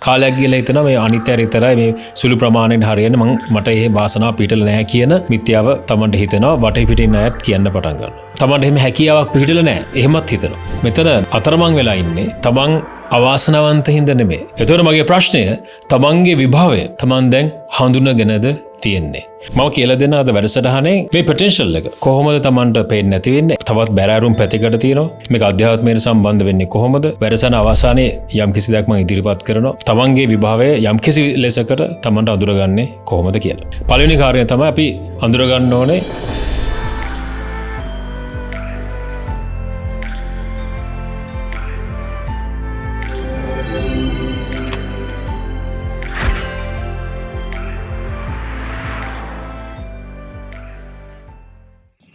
කාලයක් ගිහලා හිතනවා මේ අනිත්‍ය විතරයි මේ සුළු ප්‍රමාණයෙන් හරියන්නේ මට ඒ වාසනාව පිටල නැහැ කියන මිත්‍යාව තමන්ට හිතෙනවා වටේ පිටින් අයත් කියන්න පටන් ගන්නවා. තමන්ට එහෙම හැකියාවක් පිටල නැහැ. එහෙමත් හිතනවා. මෙතන අතරමං වෙලා ඉන්නේ තමන් අවාසනාවන්ත හින්දා නෙමෙයි. ඒතකොට මගේ ප්‍රශ්නය තමන්ගේ විභවය තමන් දැන් හඳුනගෙනද තියෙන්නේ. මම කියලා දෙන්න අද වැඩසටහනේ මේ පොටෙන්ෂල් එක කොහොමද තමන්ට පේන්නේ නැති වෙන්නේ? තවත් බැරෑරුම් පැතිකඩ තියෙනවා. මේක අධ්‍යාත්මයට සම්බන්ධ වෙන්නේ කොහොමද? වැඩසටහන අවසානයේ යම්කිසි දෙයක් මම ඉදිරිපත් කරනවා. තමන්ගේ විභවය යම්කිසි ලෙසකට තමන්ට අඳුරගන්නේ කොහොමද කියලා. පළවෙනි කාර්යය තමයි අපි අඳුරගන්න ඕනේ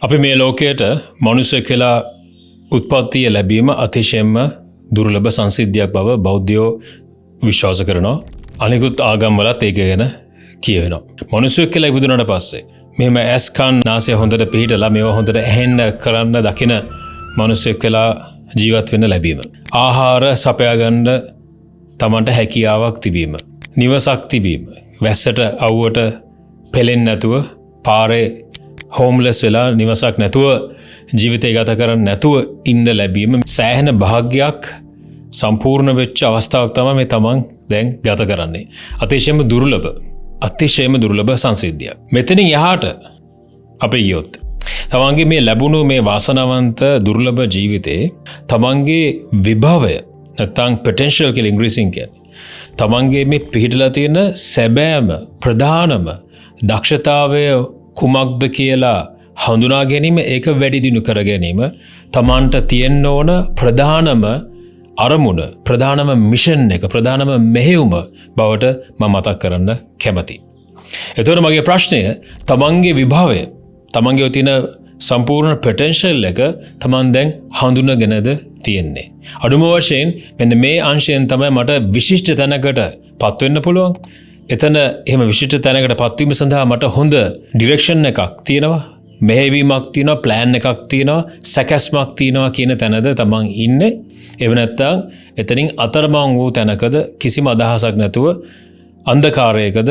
අපි මේ ලෝකයට මනුෂ්‍ය කියලා උත්පත්තිය ලැබීම අතිශයින්ම දුර්ලභ සංසිද්ධියක් බව බෞද්ධයෝ විශ්වාස කරනවා. අනිකුත් ආගම් වලත් ඒක ගැන කියවෙනවා. මනුෂ්‍ය කියලා ඉපදුනට පස්සේ මෙහෙම ඇස් කන් නාසය හොඳට පිහිටලා මේවා හොඳට ඇහෙන්න කරන්න දකින මනුෂ්‍ය කියලා ජීවත් වෙන්න ලැබීම. ආහාර සපයා ගන්න තමන්ට හැකියාවක් තිබීම. නිවසක් තිබීම. වැස්සට අවුවට පෙලෙන්නේ නැතුව පාරේ හෝම්ලස් වෙලා නිවසක් නැතුව ජීවිතය ගත කරන්න නැතුව ඉන්න ලැබීම සෑහෙන භාග්‍යයක් සම්පූර්ණ වෙච්ච අවස්ථාවක් තමයි මේ තමන් දැන් ගත කරන්නේ. අතිශයම දුර්ලභ සංසිද්ධියක්. මෙතනින් එහාට අපි ගියොත් තමන්ගේ මේ ලැබුණු මේ වාසනාවන්ත දුර්ලභ ජීවිතේ තමන්ගේ විභවය නැත්නම් potential කියලා ඉංග්‍රීසියෙන් කියන්නේ. තමන්ගේ මේ පිහිටලා තියෙන සැබෑම ප්‍රධානම දක්ෂතාවය කුමක්ද කියලා හඳුනා ගැනීම ඒක වැඩි දියුණු කර ගැනීම තමන්ට තියෙන්න ඕන ප්‍රධානම අරමුණ ප්‍රධානම මිෂන් එක ප්‍රධානම මෙහෙයුම බවට මම මතක් කරන්න කැමතියි. එතකොට මගේ ප්‍රශ්නය තමන්ගේ විභවය තමන්ගේ තියෙන සම්පූර්ණ පොටෙන්ෂල් එක තමන් දැන් හඳුනගෙනද තියෙන්නේ. අඩුම වශයෙන් මෙන්න මේ අංශයෙන් තමයි මට විශිෂ්ට තැනකට පත් වෙන්න පුළුවන්. එතන එහෙම විශිෂ්ට තැනකට පත්වීම සඳහා මට හොඳ ඩිරෙක්ෂන් එකක් තියෙනවා, මෙහෙයවීමක් තියෙනවා, ප්ලෑන් එකක් තියෙනවා, සැකැස්මක් තියෙනවා කියන තැනද තමන් ඉන්නේ. එහෙම නැත්නම් එතනින් අතරමං වූ තැනකද කිසිම අදහසක් නැතුව අන්ධකාරයකද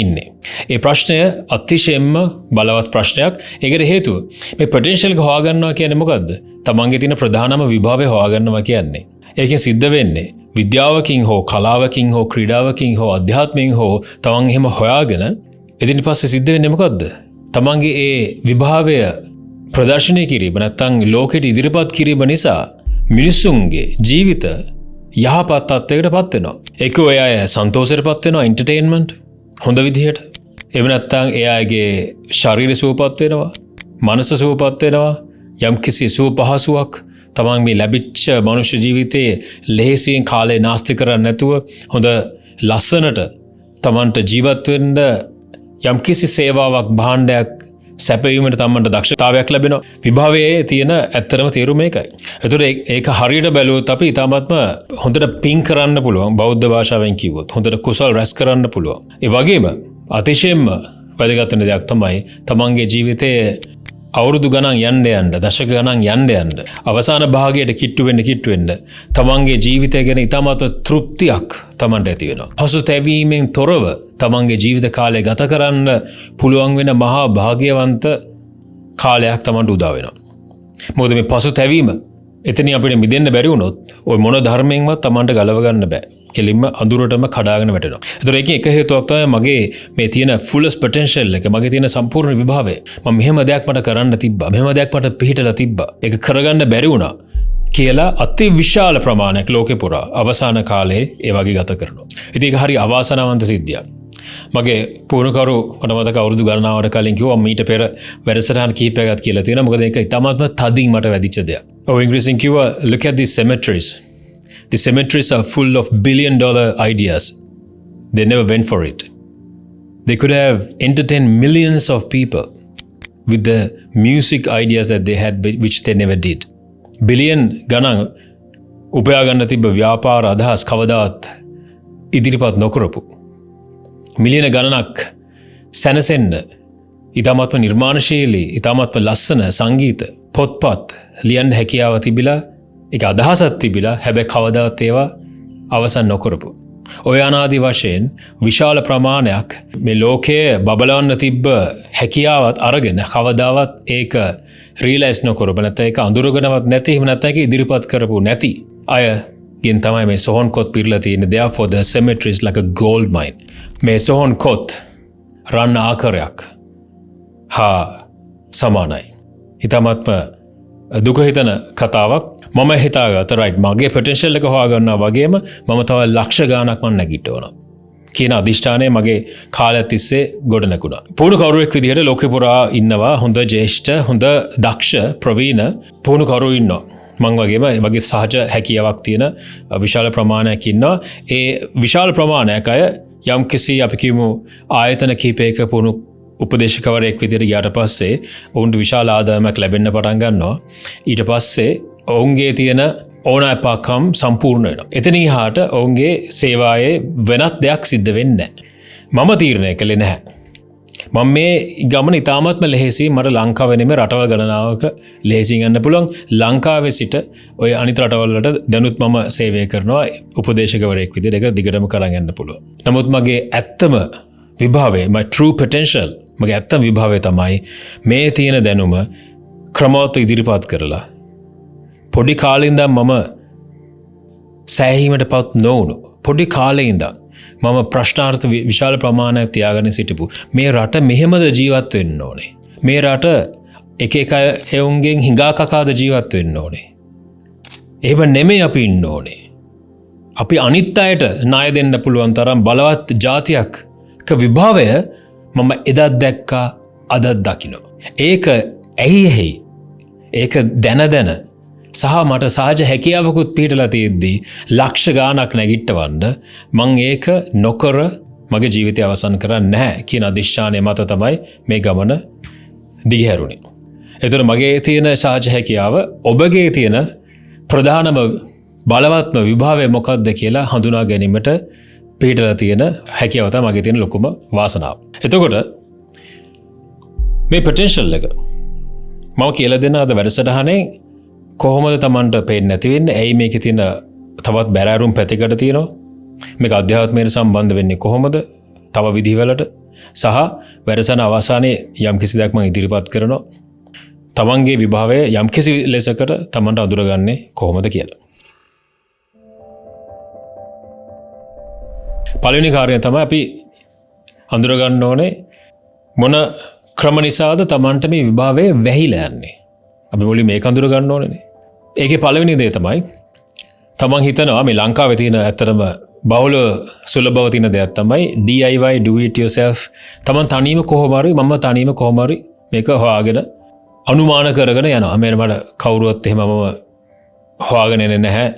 ඉන්නේ. ඒ ප්‍රශ්නය අතිශයින්ම බලවත් ප්‍රශ්නයක්. ඒකට හේතුව මේ පොටෙන්ෂල් එක හොයාගන්නවා කියන්නේ මොකද්ද? තමන්ගේ තියෙන ප්‍රධානම විභවය හොයාගන්නවා කියන්නේ. ඒකෙන් සිද්ධ වෙන්නේ විද්‍යාවකින් හෝ කලාවකින් හෝ ක්‍රීඩාවකින් හෝ අධ්‍යාත්මයෙන් හෝ තමන් එහෙම හොයාගෙන එදින පස්සේ සිද්ධ වෙන්නේ මොකද්ද? තමන්ගේ ඒ විභාවය ප්‍රදර්ශනය කිරීම නැත්නම් ලෝකෙට ඉදිරිපත් කිරීම නිසා මිනිස්සුන්ගේ ජීවිත යහපත් තත්ත්වයකට පත් වෙනවා. ඒක ඔය අය සන්තෝෂයට පත් වෙනවා, එන්ටර්ටේන්මන්ට් හොඳ විදිහට. එහෙම නැත්නම් ඒ අයගේ ශරීරය සුවපත් වෙනවා, මනස සුවපත් වෙනවා, යම්කිසි සුව පහසුවක් තමන් මේ ලැබිච්ච මනුෂ්‍ය ජීවිතයේ ලෙහෙසියෙන් කාලේ නාස්ති කරන්නේ නැතුව හොඳ ලස්සනට තමන්ට ජීවත් වෙන්න යම්කිසි සේවාවක් භාණ්ඩයක් සැපයීමට තමන්ට දක්ෂතාවයක් ලැබෙනවා. විභවයේ තියෙන ඇත්තරම තේරුම මේකයි. ඒතකොට ඒක හරියට බැලුවොත් අපි ඊටමත්ම හොඳට පින් කරන්න පුළුවන්. බෞද්ධ භාෂාවෙන් කිව්වොත් හොඳට කුසල් රැස් කරන්න පුළුවන්. ඒ වගේම අතිශයින්ම වැදගත් වෙන දෙයක් තමයි තමන්ගේ ජීවිතයේ අවුරුදු ගණන් යන්න දශක ගණන් යන්න අවසාන භාගයට කිට්ටු වෙන්න තමන්ගේ ජීවිතය ගැන ඉතාමත් තෘප්තියක් තමන්ට ඇති වෙනවා. පසුතැවීමෙන් තොරව තමන්ගේ ජීවිත කාලය ගත කරන්න පුළුවන් වෙන මහා භාග්‍යවන්ත කාලයක් තමන්ට උදා වෙනවා. මොකද මේ පසුතැවීම එතනින් අපිට මිදෙන්න බැරි වුණොත් ওই මොන ධර්මයෙන්වත් තමන්ට ගලව ගන්න බෑ. කෙලින්ම අඳුරටම කඩාගෙන වැටෙනවා. ඒතර ඒකේ එක හේතුවක් තමයි මගේ මේ තියෙන fullest potential එක, මගේ තියෙන සම්පූර්ණ විභවය. මම මෙහෙම දෙයක් මට කරන්න තිබ්බා. මෙහෙම දෙයක් මට පිළිහිටලා තිබ්බා. ඒක කරගන්න බැරි වුණා කියලා අති විශාල ප්‍රමාණයක් ලෝකේ පුරා අවසාන කාලේ ඒ වගේ ගත කරනවා. ඉතින් ඒක හරි අවාසනාවන්ත සිද්ධියක්. මගේ පුහුණුකරු මට මතක අවුරුදු ගණනාවකට කලින් කිව්වා මීට පෙර වැඩසටහන් කිහිපයකට කියලා තියෙනවා. මොකද ඒක ඉතාමත්ම තදින් මට වැදිච්ච දෙයක්. ඔව් ඉංග්‍රීසියෙන් කිව්වා look at these cemeteries. The cemeteries are full of billion-dollar ideas. They never went for it. They could have entertained millions of people with the music ideas that they had, which they never did. Billion ගණන් උපයා ගන්න තිබ්බ ව්‍යාපාර අදහස් කවදාත් ඉදිරිපත් නොකරපු. මිලියන ගණනක් සැනසෙන්න ඉතාමත්ම නිර්මාණශීලී, ඉතාමත්ම ලස්සන සංගීත පොත්පත් ලියන්න හැකියාව තිබිලා, ඒක අදහසක් තිබිලා, හැබැයි කවදාවත් ඒවා අවසන් නොකරපු. ඔය අනාදි වශයෙන් විශාල ප්‍රමාණයක් මේ ලෝකයේ බබලවන්න තිබ්බ හැකියාවත් අරගෙන කවදාවත් ඒක රියලයිස් නොකරපු නැත්නම් ඒක අඳුරගෙනවත් නැති එහෙම නැත්නම් ඒක ඉදිරිපත් කරපු නැති අයගෙන් තමයි මේ සොහොන් කොත් පිරලා තියෙන්නේ. Therefore the cemetery is like a gold mine. මේ සොහොන් කොත් රන් ආකාරයක් හා සමානයි. හිතමත්ම දුක හිතන කතාවක්. මම හිතාගත්තා රයිට් මගේ පොටෙන්ෂල් එක හොයාගන්නවා වගේම මම තව ලක්ෂ ගාණක් මම නැගිටවනවා කියන අදිෂ්ඨානය මගේ කාලය තිස්සේ ගොඩ නැගුණා. පුහුණු කවුරුවෙක් විදිහට ලෝකෙ පුරා ඉන්නවා හොඳ ජ්‍යෙෂ්ඨ හොඳ දක්ෂ ප්‍රවීණ පුහුණු කවුරු ඉන්නවා. මං වගේම වගේ සහජ හැකියාවක් තියෙන විශාල ප්‍රමාණයක් ඉන්නවා. ඒ විශාල ප්‍රමාණයක් අය යම්කිසි අපි කියමු ආයතන කිහිපයක පුහුණු උපදේශකවරයෙක් විදිහට ගියාට පස්සේ ඔවුන්ට විශාල ආදායමක් ලැබෙන්න පටන් ගන්නවා. ඊට පස්සේ ඔවුන්ගේ තියෙන ඕනෑපාකම් සම්පූර්ණ වෙනවා. එතන එහාට ඔවුන්ගේ සේවාවේ වෙනත් දෙයක් සිද්ධ වෙන්නේ නැහැ. මම තීරණය කළේ නැහැ. මම මේ ගමන ඉතාමත්ම ලෙහෙසි මට ලංකාවේ නෙමෙයි රටවල් ගණනාවක ලෙහෙසියෙන් යන්න පුළුවන්. ලංකාවේ සිට ඔය අනිත් රටවල් වලට දැනුත් මම සේවය කරනවා උපදේශකවරයෙක් විදිහට ඒක දිගටම කරන් යන්න පුළුවන්. නමුත් මගේ ඇත්තම විභාවය my true potential මගේ ඇත්තම විභාවය තමයි මේ තියෙන දැනුම ක්‍රමවත් ඉදිරිපත් කරලා පොඩි කාලේ ඉඳන් මම සෑහීමටපත් නොවුණු පොඩි කාලේ ඉඳන් මම ප්‍රශ්නාර්ථ විශාල ප්‍රමාණයක් තියාගෙන සිටපු මේ රට මෙහෙමද ජීවත් වෙන්න ඕනේ. මේ රට එක එක එවුන්ගෙන් හිඟා කකාද ජීවත් වෙන්න ඕනේ. එහෙම නෙමෙයි අපි ඉන්න ඕනේ. අපි අනිත් අයට ණය දෙන්න පුළුවන් තරම් බලවත් ජාතියක් විභාවය මම එදත් දැක්කා අදත් දකිනවා. ඒක ඇයි ඒක දැන සහ මට සහජ හැකියාවකුත් පිටලා තියෙද්දී ලක්ෂ ගාණක් නැගිටවන්න මං ඒක නොකර මගේ ජීවිතය අවසන් කරන්නේ නැහැ කියන අදිෂ්ඨානය මත තමයි මේ ගමන දිගහැරුණේ. එතකොට මගේ තියෙන සහජ හැකියාව ඔබගේ තියෙන ප්‍රධානම බලවත්ම විභාවය මොකක්ද කියලා හඳුනා ගැනීමට පිටලා තියෙන හැකියාව තමයි මගේ තියෙන ලොකුම වාසනාව. එතකොට මේ පොටෙන්ෂල් එක මම කියලා දෙන අද වැඩසටහනේ කොහොමද Tamanට පේන්නේ නැති වෙන්නේ? ඇයි මේකේ තියෙන තවත් බැරෑරුම් පැතිකඩ තියෙනවා? මේක අධ්‍යාත්මයට සම්බන්ධ වෙන්නේ කොහොමද? තව විදිහවලට සහ වැඩසටහන අවසානයේ යම්කිසි දෙයක් මම ඉදිරිපත් කරනවා. Tamanගේ විභාවය යම්කිසි ලෙසකට Tamanට අඳුරගන්නේ කොහොමද කියලා. පළවෙනි කාර්යය තමයි අපි අඳුරගන්න ඕනේ මොන ක්‍රම නිසාද Tamanට මේ විභාවයේ වැහිලා යන්නේ. අපි මුලින් මේක අඳුරගන්න ඕනේනේ. ඒකේ පළවෙනි දේ තමයි Taman හිතනවා මේ ලංකාවේ තියෙන ඇත්තටම බහුල සුලභව තියෙන දෙයක් තමයි DIY do it yourself. Taman තනියම කොහොම හරි මම තනියම කොහොම හරි මේක හොයාගෙන අනුමාන කරගෙන යනවා. මට කවුරුවත් එහෙම මම හොයාගෙන එන්නේ නැහැ.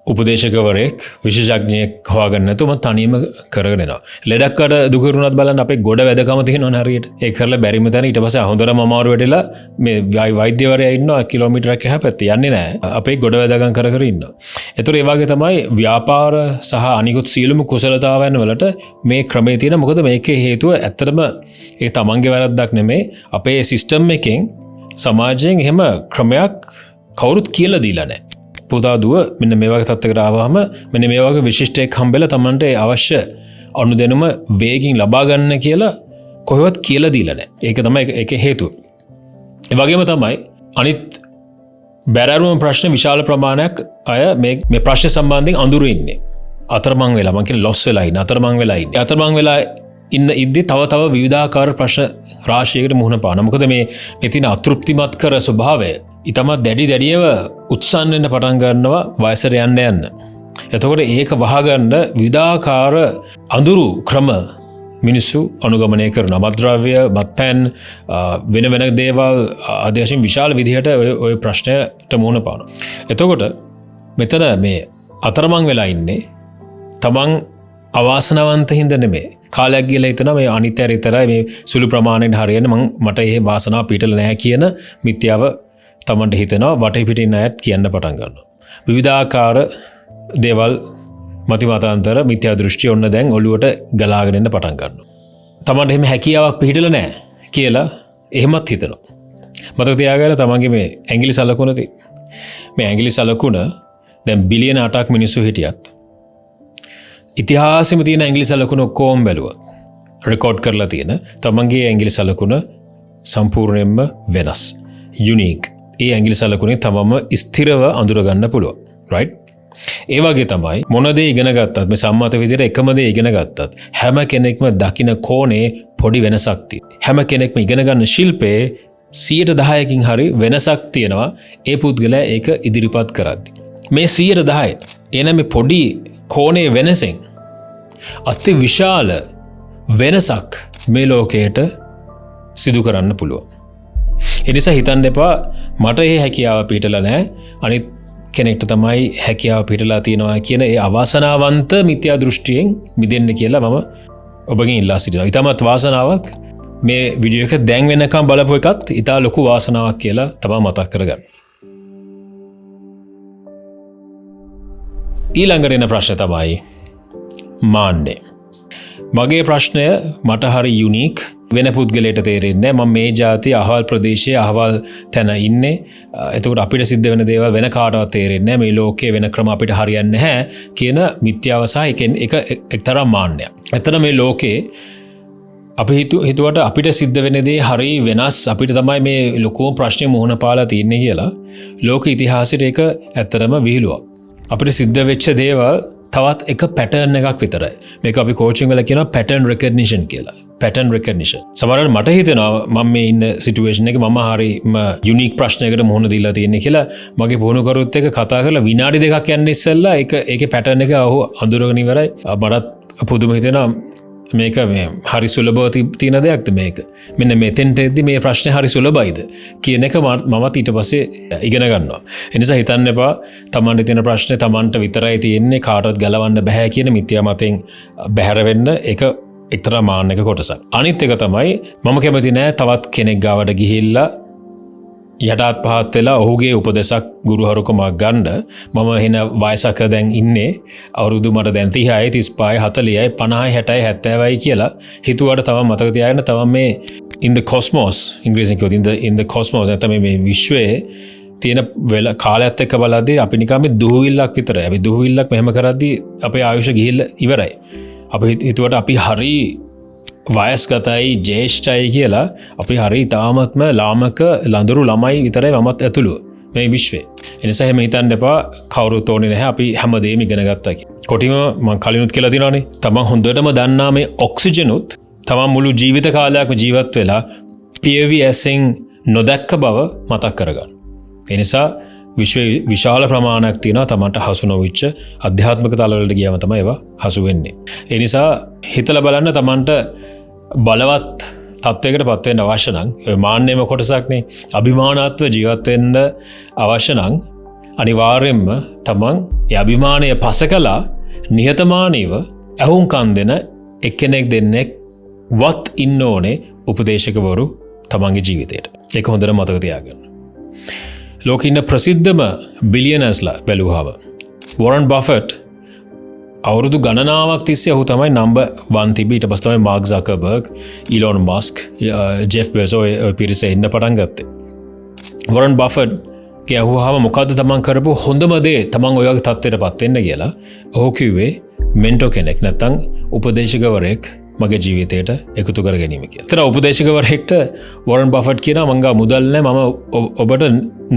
උපදේශකවරයෙක් විශේෂඥයෙක් හොයාගන්න නැතුව මම තනියම කරගෙන යනවා. ලෙඩක්කට දුක වුණත් බලන්න අපේ ගොඩ වැදකම තියෙනවනේ හරියට. ඒක කරලා බැරිම තැන ඊට පස්සේ හොඳටම අමාරු වෙටලා මේ වෛද්‍යවරයා ඉන්නවා කිලෝමීටරයක් එහා පැත්තේ යන්නේ නැහැ. අපේ ගොඩ වැදගම් කර ඉන්නවා. ඒතර ඒ වගේ තමයි ව්‍යාපාර සහ අනිකුත් සියලුම කුසලතාවයන් වලට මේ ක්‍රමයේ තියෙන මොකද මේකේ හේතුව ඇත්තටම ඒ තමන්ගේ වැරද්දක් නෙමෙයි අපේ සිස්ටම් එකෙන් සමාජයෙන් එහෙම ක්‍රමයක් කවුරුත් කියලා දීලා නැහැ. පුතා දුව මෙන්න මේ වගේ තත්ත්වයකට ආවම මෙන්න මේ වගේ විශිෂ්ටයක් හම්බෙලා Tamanට අවශ්‍ය අනුදැනුම වේගින් ලබා ගන්න කියලා කොහෙවත් කියලා දීලා නැහැ. ඒක තමයි ඒකේ හේතුව. ඒ වගේම තමයි අනිත් බැරෑරුම් ප්‍රශ්න විශාල ප්‍රමාණයක් අය මේ ප්‍රශ්න සම්බන්ධයෙන් අඳුරු ඉන්නේ. අතරමං වෙලා මං කියන්නේ ලොස් වෙලා ඉන්නේ. අතරමං වෙලා ඉන්නේ. අතරමං වෙලා ඉද්දි තව විවිධාකාර ප්‍රශ්න රාශියකට මුහුණ පාන. මොකද මේ තියෙන අතෘප්තිමත් කර ස්වභාවය ඉතමත් දැඩියව උත්සන්න වෙන්න පටන් ගන්නවා වයසට යන්න. එතකොට ඒක වහගන්න විවිධාකාර අඳුරු ක්‍රම මිනිස්සු අනුගමනය කරනවා. මත්ද්‍රව්‍ය, මත්පැන්, වෙන දේවල් ආදී වශයෙන් විශාල විදිහට ඔය ප්‍රශ්නයට මුහුණ පානවා. එතකොට මෙතන මේ අතරමං වෙලා ඉන්නේ තමන් අවාසනාවන්ත හින්දා නෙමෙයි. කාලයක් ගිහලා හිතනවා මේ අනිත්‍යය විතරයි මේ සුළු ප්‍රමාණයෙන් හරියන්නේ මට ඒ වාසනාව පිටල නැහැ කියන මිත්‍යාව තමන්ට හිතෙනවා. වටේ පිටින් අයත් කියන්න පටන් ගන්නවා. විවිධාකාර දේවල් මතිමතාන්තර මිත්‍යා දෘෂ්ටි ඔන්න දැන් ඔළුවට ගලාගෙන එන්න පටන් ගන්නවා. තමන්ට එහෙම හැකියාවක් පිළිහිටලා නැහැ කියලා එහෙමත් හිතනවා. මතක තියාගන්න තමන්ගේ මේ ඇඟිලි සලකුණ මේ ඇඟිලි සලකුණ දැන් බිලියන 8ක් මිනිස්සු හිටියත් ඉතිහාසෙම තියෙන ඇංගිලි සලකුණ ඔක්කොම බැලුවොත් රෙකෝඩ් කරලා තියෙන තමන්ගේ ඇංගිලි සලකුණ සම්පූර්ණයෙන්ම වෙනස්. යුනික්. ඒ ඇංගිලි සලකුණේ තමම ස්ථිරව අඳුරගන්න පුළුවන්. රයිට්? ඒ වගේ තමයි මොන දේ ඉගෙන ගත්තත් මේ සම්මත විදිහට එකම දේ ඉගෙන ගත්තත් හැම කෙනෙක්ම දකින කෝණේ පොඩි වෙනසක් තියෙනවා. හැම කෙනෙක්ම ඉගෙන ගන්න ශිල්පේ 10%කින් හරි වෙනසක් තියෙනවා ඒ පුද්ගලයා ඒක ඉදිරිපත් කරද්දී. මේ 10% එන මේ පොඩි කෝණේ වෙනසෙන් අති විශාල වෙනසක් මේ ලෝකයට සිදු කරන්න පුළුවන්. ඒ නිසා හිතන්න එපා මට මේ හැකියාව පිටලා නැහැ අනිත් කෙනෙක්ට තමයි හැකියාව පිටලා තියෙනවා කියන ඒ අවාසනාවන්ත මිත්‍යා දෘෂ්ටියෙන් මිදෙන්න කියලා මම ඔබගෙන් ඉල්ලා සිටිනවා. ඊටමත් වාසනාවක් මේ වීඩියෝ එක දැන් වෙනකම් බලපු එකත් ඉතා ලොකු වාසනාවක් කියලා තමයි මතක් කරගන්න. ඊළඟට එන ප්‍රශ්න තමයි මාන්නේ. මගේ ප්‍රශ්නය මට හරි යුනික් වෙන පුද්ගලයට තේරෙන්නේ මම මේ ජාතිය අහවල් ප්‍රදේශයේ අහවල් තැන ඉන්නේ. එතකොට අපිට සිද්ධ වෙන දේවල් වෙන කාටවත් තේරෙන්නේ මේ ලෝකයේ වෙන ක්‍රම අපිට හරියන්නේ නැහැ කියන මිත්‍යාව සහ එක එක්තරා මාන්නයක්. ඇත්තට මේ ලෝකේ අපි හිතුවට අපිට සිද්ධ වෙන දේ හරි වෙනස් අපිට තමයි මේ ලොකුම ප්‍රශ්නේ මුහුණ පාලා තියන්නේ කියලා ලෝක ඉතිහාසයට ඒක ඇත්තටම විහිළුවක්. අපිට සිද්ධ වෙච්ච දේවල් තවත් එක පැටර්න් එකක් විතරයි. මේක අපි කෝචින් වල කියනවා පැටර්න් රෙකග්නිෂන් කියලා. Pattern recognition. සමහරවිට මට හිතෙනවා මම මේ ඉන්න සිටුේෂන් එකේ මම හරිම යුනික් ප්‍රශ්නයකට මුහුණ දීලා තියෙන්නේ කියලා මගේ පුහුණුකරුත් එක්ක කතා කරලා විනාඩි දෙකක් යන්න ඉස්සෙල්ලා ඒකේ පැටර්න් එක අහුව අඳුරගෙන ඉවරයි. මටත් පුදුම හිතෙනවා මේක මේ හරි සුලභව තියෙන දෙයක්ද මේක. මෙන්න මෙතෙන්ට එද්දි මේ ප්‍රශ්නේ හරි සුලභයිද කියන එක මමත් ඊට පස්සේ ඉගෙන ගන්නවා. ඒ නිසා හිතන්න එපා තමන්ට තියෙන ප්‍රශ්නේ තමන්ට විතරයි තියෙන්නේ කාටවත් ගලවන්න බෑ කියන මිත්‍යා මතෙන් බැහැර වෙන්න ඒක එක්තරා මාන්නක කොටසක්. අනිත් එක තමයි මම කැමති නෑ තවත් කෙනෙක් ගාවට ගිහිල්ලා යටත් පහත් වෙලා ඔහුගේ උපදෙසක් ගුරුහරුකමක් ගන්න මම එන වයසක දැන් ඉන්නේ අවුරුදු මට දැන් 30යි 35යි 40යි 50යි 60යි 70යි කියලා හිතුවට තව මතක තියාගන්න තව මේ in the cosmos ඉංග්‍රීසියෙන් කියොත් in the cosmos නැත්නම් මේ විශ්වයේ තියෙන වෙල කාලයත් එක්ක බලද්දී අපි නිකන් මේ දුහවිල්ලක් විතරයි. අපි දුහවිල්ලක් මෙහෙම කරද්දී අපේ ආයුෂ ගිහිල්ලා ඉවරයි. අපි හිතුවට අපි හරි වයස්ගතයි ජේෂ්ඨයි කියලා අපි හරි තාමත්ම ලාමක ලඳුරු ළමයි විතරයි මමත් ඇතුළු මේ විශ්වයේ. ඒ නිසා එහෙම හිතන්න එපා කවුරුත් ඕනේ නැහැ අපි හැමදේම ඉගෙන ගත්තා කියලා. කොටිම මම කලිනුත් කියලා දිනවනේ තමන් හොඳටම දන්නා මේ ඔක්සිජනුත් තමන් මුළු ජීවිත කාලයක්ම ජීවත් වෙලා PVSෙන් නොදැක්ක බව මතක් කරගන්න. ඒ නිසා විශ්වයේ විශාල ප්‍රමාණයක් තියෙනවා තමන්ට හසු නොවිච්ච අධ්‍යාත්මික තලවලට ගියාම තමයි ඒවා හසු වෙන්නේ. ඒ නිසා හිතලා බලන්න තමන්ට බලවත් තත්වයකට පත් වෙන්න අවශ්‍ය නම් මාන්නේම කොටසක්නේ අභිමානාත්ව ජීවත් වෙන්න අවශ්‍ය නම් අනිවාර්යයෙන්ම තමන් ඒ අභිමානය පසකලා නිහතමානීව අහුම්කම් දෙන එක්කෙනෙක් දෙන්නෙක් වත් ඉන්න ඕනේ උපදේශකවරු තමන්ගේ ජීවිතේට. ඒක හොඳට මතක තියාගන්න. ලෝකේ ඉන්න ප්‍රසිද්ධම බිලියනර්ස්ලා බැලුවාම වොරන් බෆට් අවුරුදු ගණනාවක් තිස්සේ ඔහු තමයි නම්බර් 1 තිබී. ඊට පස්සේ තමයි මාර්ක් සකර්බර්ග්, ඊලොන් මස්ක්, ජෙෆ් බෙසෝ පිරිස එන්න පටන් ගත්තේ. වොරන් බෆට් කියවුවාම මොකද්ද තමන් කරපු හොඳම දේ තමන් ඔය වගේ තත්ත්වයකටපත් වෙන්න කියලා ඔහු කිව්වේ මෙන්ටෝ කෙනෙක් නැත්නම් උපදේශකවරයෙක් මගේ ජීවිතයට එකතු කර ගැනීම කියලා. ඒතර උපදේශකවරයෙක්ට වොරන් බෆට් කියනවා මං ගා මුදල් නැහැ මම ඔබට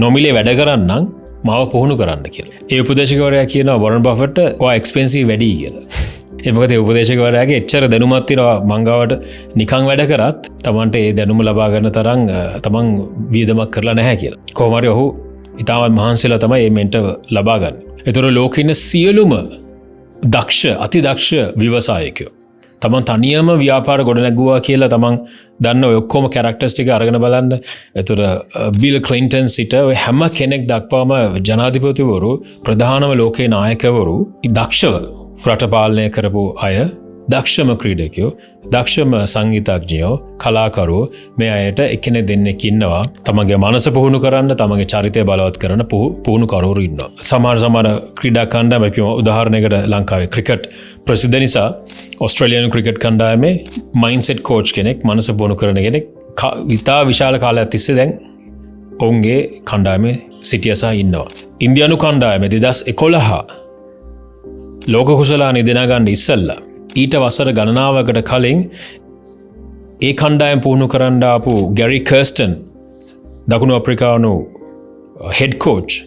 නොමිලේ වැඩ කරන්නම් මාව පුහුණු කරන්න කියලා. ඒ උපදේශකවරයා කියනවා වොරන් බෆට්ට ඔයා එක්ස්පෙන්සිව් වැඩි කියලා. ඒ මොකද ඒ උපදේශකවරයාගේ එච්චර දැනුමක් තියෙනවා මං ගාවට නිකන් වැඩ කරත් Tamanට ඒ දැනුම ලබා ගන්න තරම් Taman වියදමක් කරලා නැහැ කියලා. කොහොම හරි ඔහු ඉතාමත් මහන්සිලා තමයි මේ මෙන්ටර් ලබා ගන්න. ඒතර ලෝකේ ඉන්න සියලුම දක්ෂ අතිදක්ෂ ව්‍යවසායකයෝ තමන් තනියම ව්‍යාපාර ගොඩනැගුවා කියලා තමන් දන්න ඔය ඔක්කොම කැරක්ටර්ස් ටික අරගෙන බලන්න. එතකොට බිල් ක්ලින්ටන් සිට ඔය හැම කෙනෙක් දක්වාම ජනාධිපතිවරු ප්‍රධානම ලෝකේ නායකවරු දක්ෂව රට පාලනය කරපු අය, දක්ෂම ක්‍රීඩකයෝ, දක්ෂම සංගීතඥයෝ, කලාකරුවෝ මේ අයට එක්කෙනෙක් දෙන්නෙක් ඉන්නවා. තමන්ගේ මනස පුහුණු කරන්න, තමන්ගේ චරිතය බලවත් කරන්න පුහුණු කරුවෝ ඉන්නවා. සමහර ක්‍රීඩා කණ්ඩායම් උදාහරණයකට ලංකාවේ ක්‍රිකට් ප්‍රසිද්ධ නිසා ඔස්ට්‍රේලියානු ක්‍රිකට් කණ්ඩායමේ මයින්ඩ්සෙට් කෝච් කෙනෙක්, මනස පුහුණු කරන කෙනෙක් ඉතා විශාල කාලයක් තිස්සේ දැන් ඔවුන්ගේ කණ්ඩායමේ සිටියා සහ ඉන්නවා. ඉන්දියානු කණ්ඩායමේ 2011 ලෝක කුසලාන ඉදිනා ගන්න ඉස්සල්ලා ඊට වසර ගණනාවකට කලින් ඒ කණ්ඩායම් පුහුණු කරන්න ආපු ගැරි කර්ස්ටන් දකුණු අප්‍රිකානු හෙඩ් කෝච්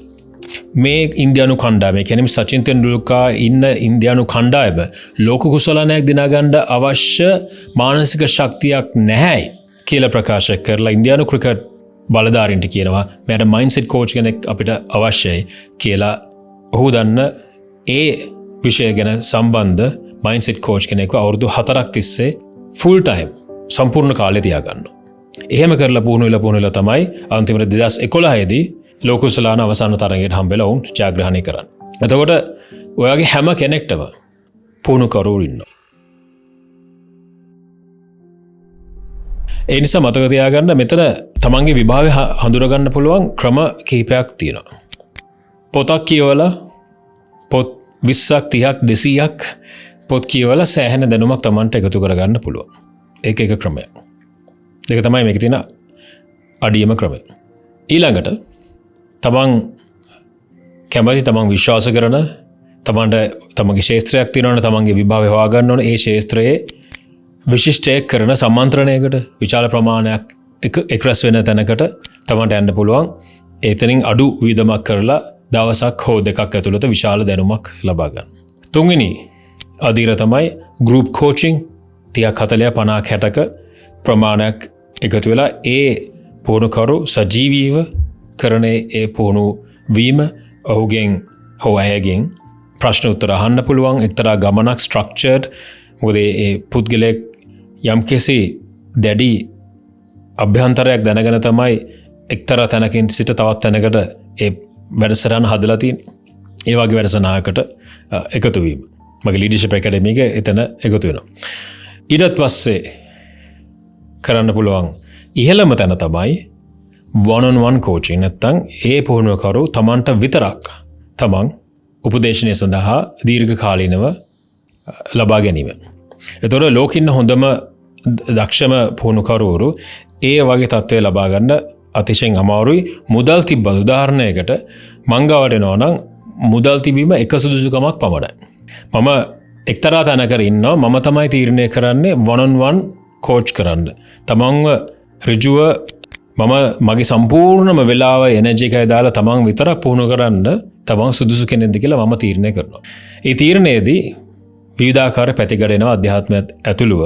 මේ ඉන්දියානු කණ්ඩායම කියන්නේ සචින් තෙන්ඩුල්කර් ඉන්න ඉන්දියානු කණ්ඩායම ලෝක කුසලානයක් දිනා ගන්න අවශ්‍ය මානසික ශක්තියක් නැහැයි කියලා ප්‍රකාශ කරලා ඉන්දියානු ක්‍රිකට් බලධාරීන්ට කියනවා මට මයින්ඩ්සෙට් කෝච් කෙනෙක් අපිට අවශ්‍යයි කියලා ඔහු දන්න ඒ විෂය ගැන සම්බන්ධ මයින්ඩ්සෙට් කෝච් කෙනෙක්ව අවුරුදු 4ක් තිස්සේ ෆුල් ටයිම් සම්පූර්ණ කාලය තියාගන්න. එහෙම කරලා පුහුණුවලා තමයි අන්තිමට 2011 දී ලෝක කුසලාන අවසාන තරගයට හම්බෙලා වුන් ජයග්‍රහණය කරන්න. එතකොට ඔයාගේ හැම කෙනෙක්ටම පුහුණුකරුවෝ ඉන්නවා. ඒ නිසා මතක තියාගන්න මෙතන තමන්ගේ විභාගය හඳුනගන්න පුළුවන් ක්‍රම කිහිපයක් තියෙනවා. පොතක් කියවලා පොත් 20ක් 30ක් 200ක් පොත් කියවලා සෑහෙන දැනුමක් තමන්ට එකතු කරගන්න පුළුවන්. ඒක එක ක්‍රමයක්. ඒක තමයි මේකේ තියෙන අඩියම ක්‍රමය. ඊළඟට තමන් කැමති තමන් විශ්වාස කරන තමන්ට තමන්ගේ ශාස්ත්‍රයක් තියෙනවනේ තමන්ගේ විභාගය හොයාගන්න ඕනේ ඒ ශාස්ත්‍රයේ විශිෂ්ටයක් කරන සම්මන්ත්‍රණයකට විශාල ප්‍රමාණයක් එක්රැස් වෙන තැනකට තමන්ට යන්න පුළුවන්. එතනින් අඩු වියදමක් කරලා දවසක් හෝ දෙකක් ඇතුළත විශාල දැනුමක් ලබා ගන්න. තුන්වෙනි අදියර තමයි ගෲප් කෝචින් 30 40 50 60ක ප්‍රමාණයක් එකතු වෙලා ඒ පුහුණුකරු සජීවීව කරන ඒ පුහුණු වීම ඔහුගෙන් හෝ ඇයගෙන් ප්‍රශ්න උත්තර අහන්න පුළුවන් එක්තරා ගමනක් ස්ට්‍රක්චර්ඩ්. මොකද ඒ පුද්ගලයෙක් යම්කිසි දැඩි අභ්‍යන්තරයක් දැනගෙන තමයි එක්තරා තැනකින් සිට තවත් තැනකට ඒ වැඩසටහන හදලා තියෙන්නේ. ඒ වගේ වැඩසටහනකට එකතු වීම. මගේ ලීඩර්ෂිප් ඇකඩමි එක එතන එකතු වෙනවා. ඊට පස්සේ කරන්න පුළුවන් ඉහළම තැන තමයි one on one coaching. නැත්තම් ඒ පුහුණුවකරු තමන්ට විතරක් තමන් උපදේශනය සඳහා දීර්ඝ කාලීනව ලබා ගැනීම. එතකොට ලෝකින්න හොඳම දක්ෂම පුහුණුකරුවරු ඒ වගේ තත්ත්වය ලබා ගන්න අතිශයින් අමාරුයි. මුදල් තිබ්බ උදාහරණයකට මංගාවට එනවා නම් මුදල් තිබීම එක සුදුසුකමක් පමණයි. මම එක්තරා තැනක ඉන්නවා මම තමයි තීරණය කරන්නේ one on one කෝච් කරන්න. තමන්ව ඍජුව මම මගේ සම්පූර්ණම වෙලාව එනර්ජි එකයි දාලා තමන් විතරක් පුහුණු කරන්න තමන් සුදුසු කෙනෙක්ද කියලා මම තීරණය කරනවා. ඒ තීරණයේදී විවිධාකාර පැතිකඩ එනවා අධ්‍යාත්මයත් ඇතුළුව.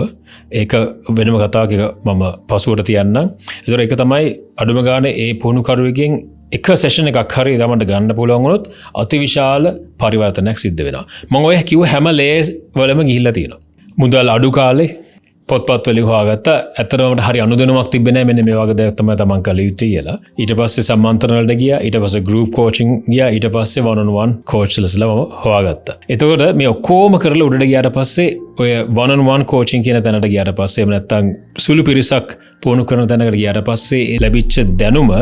ඒක වෙනම කතාවක් මම පසුවට තියන්නම්. ඒතර ඒක තමයි අඩුම ගානේ ඒ පුහුණුකරුවෙකුගෙන් එක සෙෂන් එකක් හරි තමන්ට ගන්න පුළුවන් වුණොත් අතිවිශාල පරිවර්තනයක් සිද්ධ වෙනවා. මම ඔය කිව්ව හැම ලේස් වලම ගිහිල්ලා තියෙනවා. මුදල් අඩු කාලේ පොත්පත් වලින් හොයාගත්ත ඇත්තටම හරි අනුදැනුමක් තිබෙන්නේ නැහැ මෙන්න මේ වගේ දේවල් තමයි තමන් කළ යුත්තේ කියලා. ඊට පස්සේ සම්මන්ත්‍රණ වලට ගියා. ඊට පස්සේ ගෲප් කෝචින් ගියා. ඊට පස්සේ one on one කෝච්ලස්ලා මම හොයාගත්තා. එතකොට මේ ඔක්කොම කරලා උඩට ගියාට පස්සේ ඔය one on one කෝචින් කියන තැනට ගියාට පස්සේ එහෙම නැත්නම් සුළු පිරිසක් පුහුණු කරන තැනකට ගියාට පස්සේ ලැබිච්ච දැනුම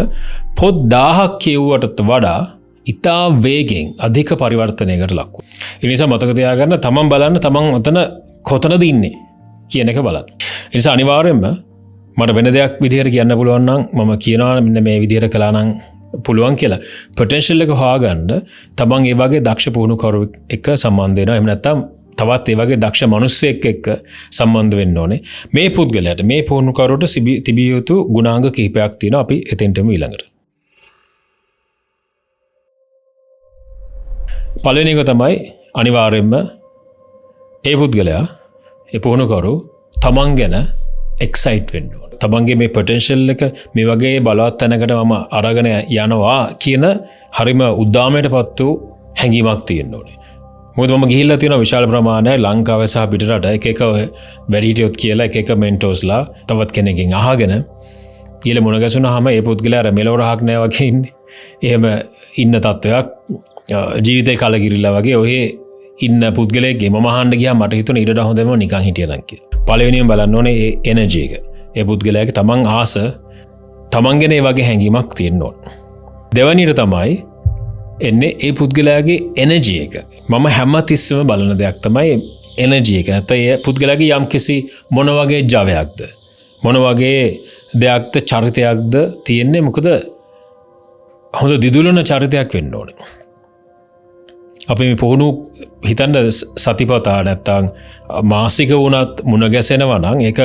පොත් 1000ක් කියුවට වඩා ඉතා වේගෙන් අධික පරිවර්තනයකට ලක් වුණා. ඒ නිසා මතක තියාගන්න තමන් බලන්න තමන් ඔතන කොතනද ඉන්නේ කියන එක බලන්න. ඒ නිසා අනිවාර්යයෙන්ම මට වෙන දෙයක් විදිහට කියන්න පුළුවන් නම් මම කියනවා මෙන්න මේ විදිහට කළා නම් පුළුවන් කියලා. පොටෙන්ෂල් එක හොයාගන්න තමන් ඒ වගේ දක්ෂ පුහුණුකරුවෙක් එක්ක සම්බන්ධ වෙනවා. එහෙම නැත්නම් තවත් ඒ වගේ දක්ෂ මිනිස්සෙක් එක්ක සම්බන්ධ වෙන්න ඕනේ. මේ පුද්ගලයාට මේ පුහුණුකරුවට තිබිය යුතු ගුණාංග කිහිපයක් තියෙනවා. අපි එතෙන්ටම ඊළඟට. පළවෙනි එක තමයි අනිවාර්යයෙන්ම ඒ පුද්ගලයා ඒ පුහුණුකරු තමන් ගැන එක්සයිට් වෙන්න ඕන. තමන්ගේ මේ පොටෙන්ෂල් එක මේ වගේ බලවත් තැනකට මම අරගෙන යනවා කියන හරිම උද්දාමයටපත් වූ හැඟීමක් තියෙන්න ඕනේ. මොකද මම ගිහිල්ලා තියෙන විශාල ප්‍රමාණයක් ලංකාවේ සහ පිටරට එක වැඩිහිටියොත් කියලා එක මෙන්ටෝස්ලා තවත් කෙනෙක්ගෙන් අහගෙන ඊළ මුණ ගැසුනහම ඒ පුද්ගලයා අර මෙලොව රහක් නැහැ වගේ ඉන්නේ. එහෙම ඉන්න තත්වයක් ජීවිතේ කලකිරිලා වගේ ඔය ඉන්න පුද්ගලයෙක්ගේ මම අහන්න ගියා මට හිතුණා ඊටට හොඳම නිකන් හිටියනම් කියලා. පළවෙනියෙන් බලන්න ඕනේ ඒ එනර්ජි එක. ඒ පුද්ගලයාගේ තමන් ආස තමන් ගැන ඒ වගේ හැඟීමක් තියෙන්න ඕන. දෙවැනියට තමයි එන්නේ ඒ පුද්ගලයාගේ එනර්ජි එක. මම හැමතිස්සෙම බලන දෙයක් තමයි එනර්ජි එක. නැත්නම් ඒ පුද්ගලයාගේ යම්කිසි මොන වගේ ජවයක්ද මොන වගේ දෙයක්ද චරිතයක්ද තියෙන්නේ. මොකද හොඳ දිදුලන චරිතයක් වෙන්න ඕනේ. අපි මේ පුහුණු හිතන්න සතිපතා නැත්තං මාසික වුණත් මුණ ගැසෙනවා නම් ඒක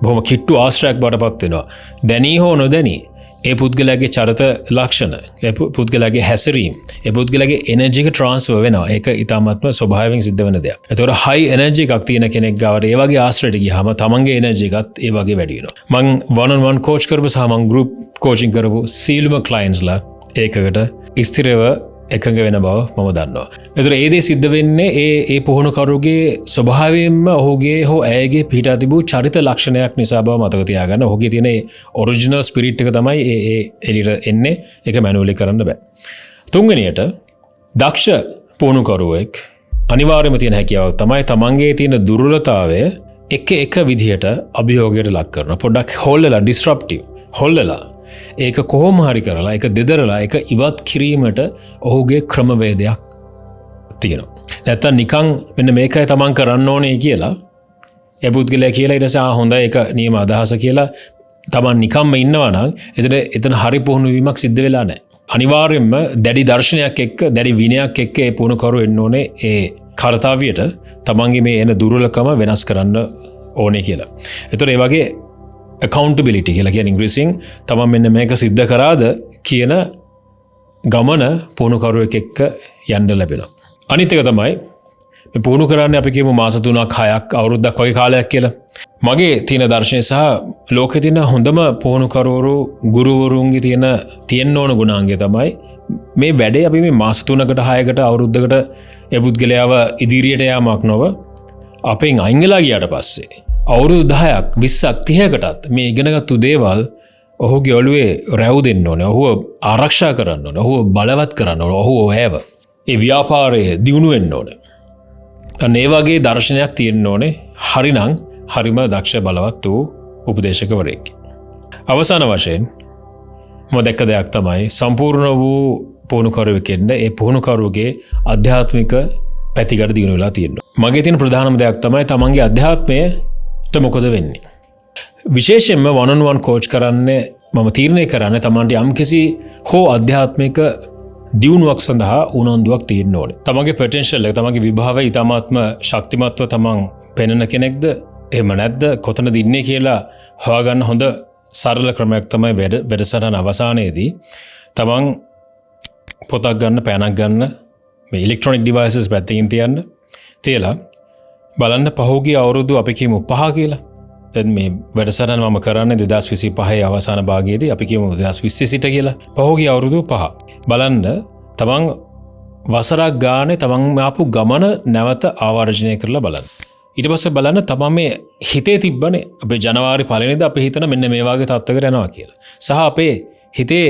බොහොම කිට්ටු ආශ්‍රයක් බවට පත් වෙනවා. දැනී හෝ නොදැනී ඒ පුද්ගලයාගේ චරිත ලක්ෂණ, ඒ පුද්ගලයාගේ හැසිරීම, ඒ පුද්ගලයාගේ එනර්ජි එක ට්‍රාන්ස්ෆර් වෙනවා. ඒක ඊටාත්ම ස්වභාවයෙන් සිද්ධ වෙන දෙයක්. ඒතකොට හයි එනර්ජි එකක් තියෙන කෙනෙක් ගාවට ඒ වගේ ආශ්‍රයට ගියාම තමන්ගේ එනර්ජි එකත් ඒ වගේ වැඩි වෙනවා. මං one on one coach කරපු සහ මං group coaching කරපු සීලම clientsලා ඒකකට ස්ථිරව එකඟ වෙන බව මම දන්නවා. එතකොට ඒ දේ සිද්ධ වෙන්නේ ඒ පුහුණුකරුගේ ස්වභාවයෙන්ම ඔහුගේ හෝ ඇයගේ පිටා තිබූ චරිත ලක්ෂණයක් නිසා බව මතක තියාගන්න. ඔහුගේ තියෙන ඔරිජිනල් ස්පිරිට් එක තමයි ඒ එළියට එන්නේ. ඒක මැනුවලි කරන්න බෑ. තුන්වෙනියට දක්ෂ පුහුණුකරුවෙක් අනිවාර්යයෙන්ම තියෙන හැකියාවක් තමයි තමන්ගේ තියෙන දුර්වලතාවය එක විදිහට අභියෝගයට ලක් කරනවා. පොඩ්ඩක් හොල්ලලා ඩිස්රප්ටිව් හොල්ලලා ඒක කොහොම හරි කරලා ඒක දෙදරලා ඒක ඉවත් කිරීමට ඔහුගේ ක්‍රමවේදයක් තියෙනවා. නැත්තම් නිකන් මෙන්න මේකයි තමන් කරන්න ඕනේ කියලා ඒ පුද්ගලයා කියලා ඊට පස්සේ හොඳයි ඒක නියම අදහස කියලා තමන් නිකම්ම ඉන්නවා නම් එතන හරි පුහුණු වීමක් සිද්ධ වෙලා නැහැ. අනිවාර්යයෙන්ම දැඩි දර්ශනයක් එක්ක දැඩි විනයක් එක්ක ඒ පුහුණුකරු එන්න ඕනේ ඒ කාර්යතාවියට තමන්ගේ මේ එන දුර්වලකම වෙනස් කරන්න ඕනේ කියලා. ඒතර ඒ වගේ accountability කියලා කියන ඉංග්‍රීසියෙන් තමන් මෙන්න මේක සිද්ධ කරාද කියන ගමන පුහුණුකරුවෙක් එක්ක යන්න ලැබෙනවා. අනිත් එක තමයි මේ පුහුණු කරන්නේ අපි කියමු මාස 3ක් 6ක් අවුරුද්දක් වගේ කාලයක් කියලා. මගේ තියෙන දර්ශනය සහ ලෝකේ තියෙන හොඳම පුහුණුකරුවරු ගුරුවරුන්ගේ තියෙන්න ඕන ගුණාංගය තමයි මේ වැඩේ අපි මේ මාස 3කට 6කට අවුරුද්දකට ඒ පුද්ගලයාව ඉදිරියට යාමක් නොව අපෙන් අයින් වෙලා ගියාට පස්සේ අවුරුදු 10ක් 20ක් 30කටත් මේ ඉගෙනගත්තු දේවල් ඔහුගේ ඔළුවේ රැව් දෙන්න ඕනේ. ඔහුව ආරක්ෂා කරන්න ඕනේ. ඔහුව බලවත් කරන්න ඕනේ. ඔහුව හැව. ඒ ව්‍යාපාරයේ දියුණු වෙන්න ඕනේ. අන්න ඒ වගේ දර්ශනයක් තියෙන්න ඕනේ. හරිනම් හරිම දක්ෂ බලවත් වූ උපදේශකවරයෙක්. අවසාන වශයෙන් මම දැක්ක දෙයක් තමයි සම්පූර්ණ වූ පුහුණුකරුවෙක් ඒ පුහුණුකරුවගේ ආධ්‍යාත්මික පැතිකඩ දියුණු වෙලා තියෙනවා. මගේ තියෙන ප්‍රධානම දෙයක් තමයි තමන්ගේ අධ්‍යාත්මය මොකද වෙන්නේ. විශේෂයෙන්ම one on one coach කරන්නේ මම තීරණය කරන්නේ තමන්ට යම්කිසි හෝ අධ්‍යාත්මික දියුණුවක් සඳහා උනන්දුවක් තියෙන්න ඕනේ. තමන්ගේ පොටෙන්ෂල් එක තමන්ගේ විභාවය ඊටමාත්ම ශක්තිමත්ව තමන් පෙනෙන කෙනෙක්ද එහෙම නැද්ද කොතනද ඉන්නේ කියලා හොයාගන්න හොඳ සරල ක්‍රමයක් තමයි වැඩසටහන අවසානයේදී තමන් පොතක් ගන්න පෑනක් ගන්න මේ ඉලෙක්ට්‍රොනික ඩිවයිසස් පැත්තකින් තියලා බලන්න පහුගිය අවුරුදු අපි කියමු 5 කියලා. දැන් මේ වැඩසටහන මම කරන්නේ 2025 අවසාන භාගයේදී අපි කියමු 2020 සිට කියලා. පහුගිය අවුරුදු 5 බලන්න තමන් වසරක් ගානේ තමන් ආපු ගමන නැවත ආවර්ජනය කරලා බලන්න. ඊට පස්සේ බලන්න තමන් මේ හිතේ තිබ්බනේ අපේ ජනවාරි 1 වෙනිදා අපි හිතන මෙන්න මේ වගේ තත්ත්වයකට යනවා කියලා. සහ අපේ හිතේ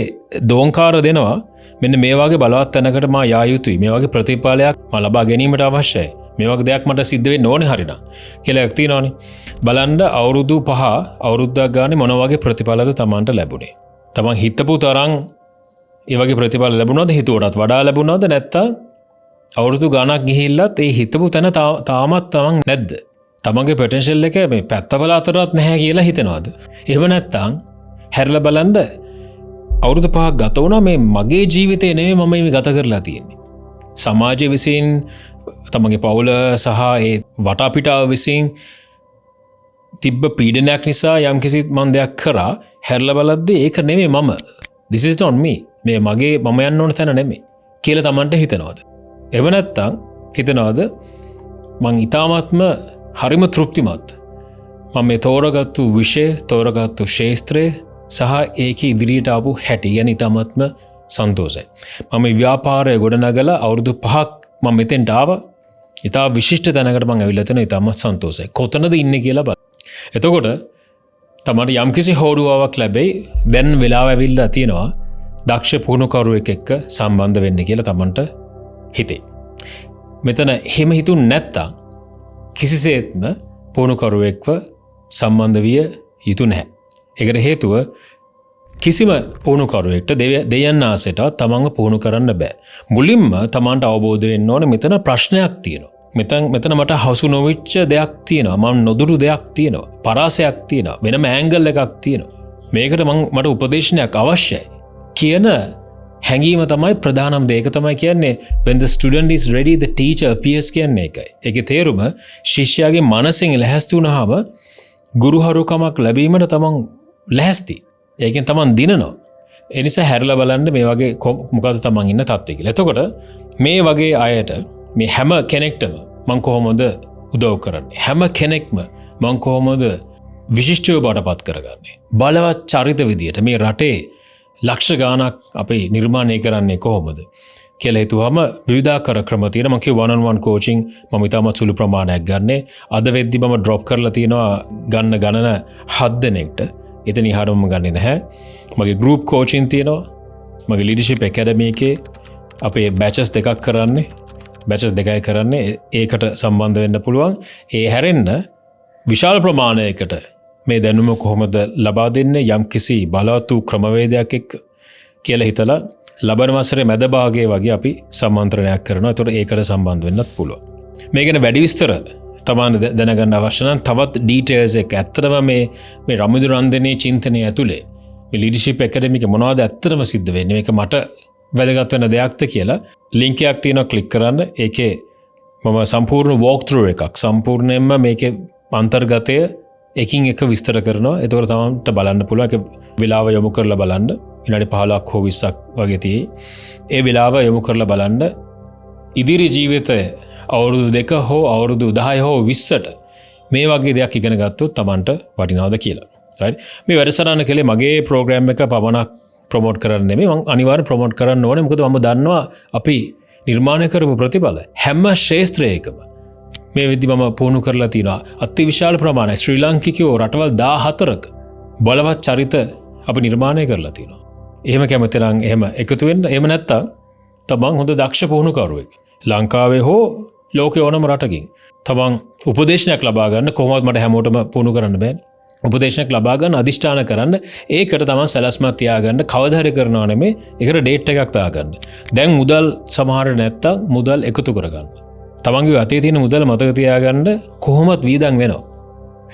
දෝංකාර දෙනවා මෙන්න මේ වගේ බලවත් තැනකට මා යා යුතුයි. මේ වගේ ප්‍රතිඵලයක් මා ලබා ගැනීමට අවශ්‍යයි. මේ වගේ දෙයක් මට සිද්ධ වෙන්න ඕනේ හරිනම් කියලා එකක් තියෙනවනේ. බලන්න අවුරුදු 5 අවුරුද්දක් ගානේ මොන වගේ ප්‍රතිඵලද තමන්ට ලැබුණේ. තමන් හිතපු තරම් ඒ වගේ ප්‍රතිඵල ලැබුණාද හිතුවටත් වඩා ලැබුණාද නැත්නම් අවුරුදු ගාණක් ගිහිල්ලත් ඒ හිතපු තැන තාමත් තමන් නැද්ද? තමන්ගේ පොටෙන්ෂල් එක මේ පැත්තවල අතරවත් නැහැ කියලා හිතනවාද? එහෙම නැත්නම් හැරිලා බලන්න අවුරුදු 5ක් ගත වුණා මේ මගේ ජීවිතේ නෙමෙයි මම මේ ගත කරලා තියෙන්නේ. සමාජය විසින් තමගේ පවුල සහ ඒ වටාපිටාව විසින් තිබ්බ පීඩනයක් නිසා යම්කිසි මම දෙයක් කරා හැරිලා බලද්දී ඒක නෙමෙයි මම. This is not me. මේ මගේ මම යන්න ඕන තැන නෙමෙයි කියලා තමන්ට හිතනවාද? එහෙම නැත්නම් හිතනවාද මං ඊටාත්ම හරිම තෘප්තිමත්. මම මේ තෝරගත්තු විෂය තෝරගත්තු ශාස්ත්‍රය සහ ඒකේ ඉදිරියට ආපු හැටි ගැන ඊටාත්ම සන්තෝෂයි. මම ව්‍යාපාරය ගොඩනගලා අවුරුදු 5ක් මම මෙතෙන්ට ආවා. ඉතා විශිෂ්ට තැනකට මම ඇවිල්ලා තියෙන ඉතාමත් සන්තෝෂයි. කොතනද ඉන්නේ කියලා බලන්න. එතකොට තමයි යම්කිසි හෝඩුවාවක් ලැබෙයි. දැන් වෙලාව ඇවිල්ලා තියෙනවා දක්ෂ පුහුණුකරුවෙක් එක්ක සම්බන්ධ වෙන්න කියලා තමන්ට හිතේ. මෙතන හිම හිතුන් නැත්තම් කිසිසේත්ම පුහුණුකරුවෙක්ව සම්බන්ධ විය යුතු නැහැ. ඒකට හේතුව කිසිම පුහුණුකරුවෙක්ට දෙයයන් ආසයට තමන්ව පුහුණු කරන්න බෑ. මුලින්ම තමන්ට අවබෝධ වෙන්න ඕනේ මෙතන ප්‍රශ්නයක් තියෙනවා. මෙතන මට හසු නොවිච්ච දෙයක් තියෙනවා. මම නොදුරු දෙයක් තියෙනවා. පරාසයක් තියෙනවා. වෙනම ඇන්ගල් එකක් තියෙනවා. මේකට මට උපදේශනයක් අවශ්‍යයි කියන හැඟීම තමයි ප්‍රධානම් දේ. ඒක තමයි කියන්නේ when the student is ready the teacher appears කියන්නේ ඒකයි. ඒකේ තේරුම ශිෂ්‍යයාගේ මනසෙන් ලැහැස්ති වුණාම ගුරුහරුකමක් ලැබීමට තමන් ලැහැස්ති. ඒකෙන් තමන් දිනනවා. ඒ නිසා හැරලා බලන්න මේ වගේ මොකද තමන් ඉන්න තත්ත්වය කියලා. එතකොට මේ වගේ අයට මේ හැම කෙනෙක්ටම මං කොහොමද උදව් කරන්නේ? හැම කෙනෙක්ම මං කොහොමද විශිෂ්ටව බාටපත් කරගන්නේ? බලවත් චරිත විදියට මේ රටේ ලක්ෂ ගාණක් අපි නිර්මාණය කරන්නේ කොහොමද කියලා හිතුවම විවිධාකාර ක්‍රම තියෙනවා. මම කිව්වා one on one coaching මම ඊටමත් සුළු ප්‍රමාණයක් ගන්නෙ. අද වෙද්දි මම drop කරලා තියෙනවා ගන්න ගණන 7 දෙනෙක්ට. එතන ඉහළම මම ගන්නෙ නැහැ. මගේ group coaching තියෙනවා. මගේ leadership academy එකේ අපේ batches දෙකක් කරන්නේ. batches දෙකයි කරන්නේ. ඒකට සම්බන්ධ වෙන්න පුළුවන්. ඒ හැරෙන්න විශාල ප්‍රමාණයකට මේ දැනුම කොහොමද ලබා දෙන්නේ යම් කිසි බලවත් වූ ක්‍රමවේදයක් එක්ක කියලා හිතලා ලබන වසරේ මැද භාගයේ වගේ අපි සම්මන්ත්‍රණයක් කරනවා. ඒතකොට ඒකට සම්බන්ධ වෙන්නත් පුළුවන්. මේ ගැන වැඩි විස්තර තමන්න දැනගන්න අවශ්‍ය නම් තවත් ඩීටේල්ස් එක ඇත්තටම මේ රමිඳු රන්දනේ චින්තනය ඇතුලේ මේ ලීඩර්ෂිප් ඇකඩමි එකේ මොනවද ඇත්තටම සිද්ධ වෙන්නේ මේක මට වැදගත් වෙන දෙයක්ද කියලා ලින්ක් එකක් තියෙනවා ක්ලික් කරන්න. ඒකේ මම සම්පූර්ණ walk through එකක් සම්පූර්ණයෙන්ම මේකේ අන්තර්ගතය එකින් එක විස්තර කරනවා. ඒතකොට තමන්ට බලන්න පුළුවන්. ඒක වෙලාව යොමු කරලා බලන්න. විනාඩි 15ක් හෝ 20ක් වගේ තියෙයි. ඒ වෙලාව යොමු කරලා බලන්න ඉදිරි ජීවිතය අවුරුදු 2 හෝ අවුරුදු 10 හෝ 20ට මේ වගේ දෙයක් ඉගෙන ගත්තොත් තමන්ට වටිනවද කියලා. රයිට්. මේ වැඩසටහන කලේ මගේ ප්‍රෝග්‍රෑම් එක පමණක් ප්‍රොමෝට් කරන්න නෙමෙයි. මම අනිවාර්යෙන් ප්‍රොමෝට් කරන්න ඕනේ. මොකද මම දන්නවා අපි නිර්මාණය කරපු ප්‍රතිඵල හැම ක්ෂේත්‍රයකම මේ වෙද්දි මම පුහුණු කරලා තියෙනවා. අතිවිශාල ප්‍රමාණයක් ශ්‍රී ලාංකිකයෝ රටවල් 14ක බලවත් චරිත අපි නිර්මාණය කරලා තියෙනවා. එහෙම කැමති නම් එහෙම එකතු වෙන්න. එහෙම නැත්තම් තමන් හොඳ දක්ෂ පුහුණුකරුවෙක්. ලංකාවේ හෝ ලෝකේ ඕනම රටකින් තමන් උපදේශනයක් ලබා ගන්න කොහොමද මට හැමෝටම පුහුණු කරන්න බෑනේ. උපදේශනයක් ලබා ගන්න අදිෂ්ඨාන කරන්න ඒකට තමන් සැලැස්මක් තියාගන්න කවදා හරි කරනවා නෙමෙයි. ඒකට ඩේට් එකක් දාගන්න. දැන් මුදල් සමහර නැත්තම් මුදල් එකතු කරගන්න. තමන්ගේ අතේ තියෙන මුදල මතක තියාගන්න කොහොමත් වීදම් වෙනවා.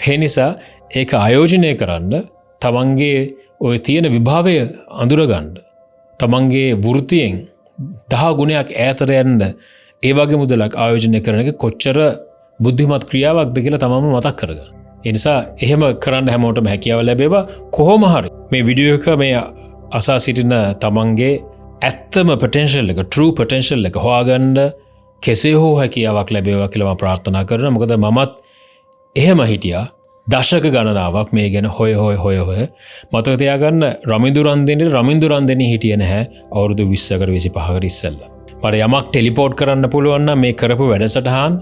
ඒ නිසා ඒක ආයෝජනය කරන්න තමන්ගේ ඔය තියෙන විභාවය අඳුරගන්න. තමන්ගේ වෘත්තියෙන් 10 ගුණයක් ඈතට යන්න ඒ වගේ මුදලක් ආයෝජනය කරන එක කොච්චර බුද්ධිමත් ක්‍රියාවක්ද කියලා තමන්ම මතක් කරගන්න. ඒ නිසා එහෙම කරන්න හැමෝටම හැකියාව ලැබේවා. කොහොම හරි මේ වීඩියෝ එක මේ අසා සිටින තමන්ගේ ඇත්තම potential එක true potential එක හොයාගන්න කෙසේ හෝ හැකියාවක් ලැබේවා කියලා මම ප්‍රාර්ථනා කරනවා. මොකද මමත් එහෙම හිටියා දශක ගණනාවක් මේ ගැන හොය මතක තියාගන්න රමිඳු රන්දනේ හිටියේ නැහැ අවුරුදු 20කට 25කට ඉස්සෙල්ලා. මට යමක් ටෙලිපෝට් කරන්න පුළුවන් නම් මේ කරපු වැඩසටහන්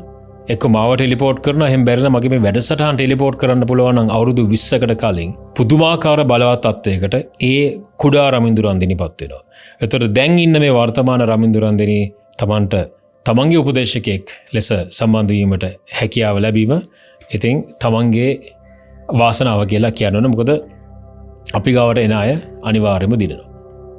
එක්ක මාව ටෙලිපෝට් කරනවා. එහෙම බැරි නම් මගේ මේ වැඩසටහන් ටෙලිපෝට් කරන්න පුළුවන් නම් අවුරුදු 20කට කලින් පුදුමාකාර බලවත් තත්ත්වයකට ඒ කුඩා රමිඳු රන්දනේපත් වෙනවා. ඒතර දැන් ඉන්න මේ වර්තමාන රමිඳු රන්දනේ තමන්ට තමන්ගේ උපදේශකයෙක් ලෙස සම්බන්ධ වීමට හැකියාව ලැබීම ඉතින් තමන්ගේ වාසනාව කියලා කියන්න. මොකද අපි ගාවට එන අය අනිවාර්යයෙන්ම දිනනවා.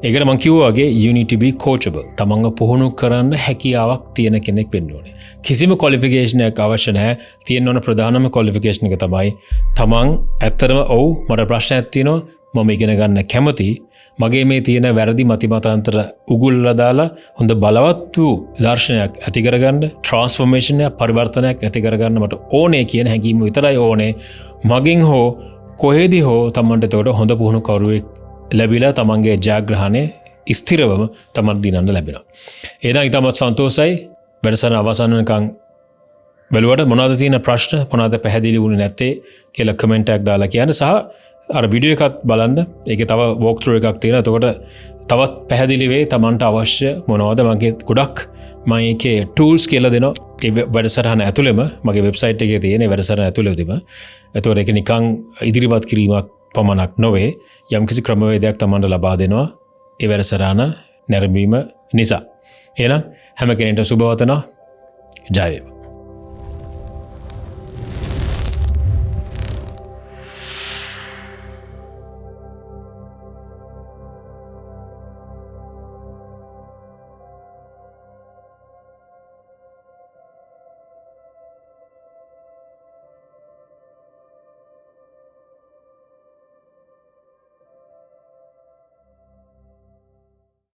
ඒකට මම කිව්වා වගේ you need to be coachable. තමන්ව පුහුණු කරන්න හැකියාවක් තියෙන කෙනෙක් වෙන්න ඕනේ. කිසිම qualification එකක් අවශ්‍ය නැහැ. තියෙන්න ඕන ප්‍රධානම qualification එක තමයි තමන් ඇත්තටම ඔව් මට ප්‍රශ්නයක් තියෙනවා මම ඉගෙන ගන්න කැමතියි. මගේ මේ තියෙන වැරදි මතිමතාන්තර උගුල්ලා දාලා හොඳ බලවත් වූ දර්ශනයක් ඇති කරගන්න ට්‍රාන්ස්ෆෝමේෂන් එක පරිවර්තනයක් ඇති කරගන්න මට ඕනේ කියන හැඟීම විතරයි ඕනේ. මගෙන් හෝ කොහෙදී හෝ තමන්ට එතකොට හොඳ පුහුණු කරුවෙක් ලැබිලා තමන්ගේ ජයග්‍රහණය ස්ථිරවම තමන්ට දිනන්න ලැබෙනවා. එහෙනම් ඉතාමත් සන්තෝෂයි වැඩසටහන අවසන් වෙනකන් බලුවට මොනවද තියෙන ප්‍රශ්න මොනවද පැහැදිලි වුණේ නැත්තේ කියලා කමෙන්ට් එකක් දාලා කියන්න සහ අර වීඩියෝ එකත් බලන්න. ඒකේ තව walk through එකක් තියෙනවා. එතකොට තවත් පැහැදිලි වෙයි තමන්ට අවශ්‍ය මොනවද. මගේ ගොඩක් මම ඒකේ tools කියලා දෙනවා. ඒ වැඩසටහන ඇතුළෙම මගේ වෙබ්සයිට් එකේ තියෙන වැඩසටහන ඇතුළෙදිම. එතකොට ඒක නිකන් ඉදිරිපත් කිරීමක් පමණක් නොවේ. යම්කිසි ක්‍රමවේදයක් තමන්ට ලබා දෙනවා ඒ වැඩසටහන නැරඹීම නිසා. එහෙනම් හැම කෙනෙක්ට සුබ වතනවා. ජය වේවා.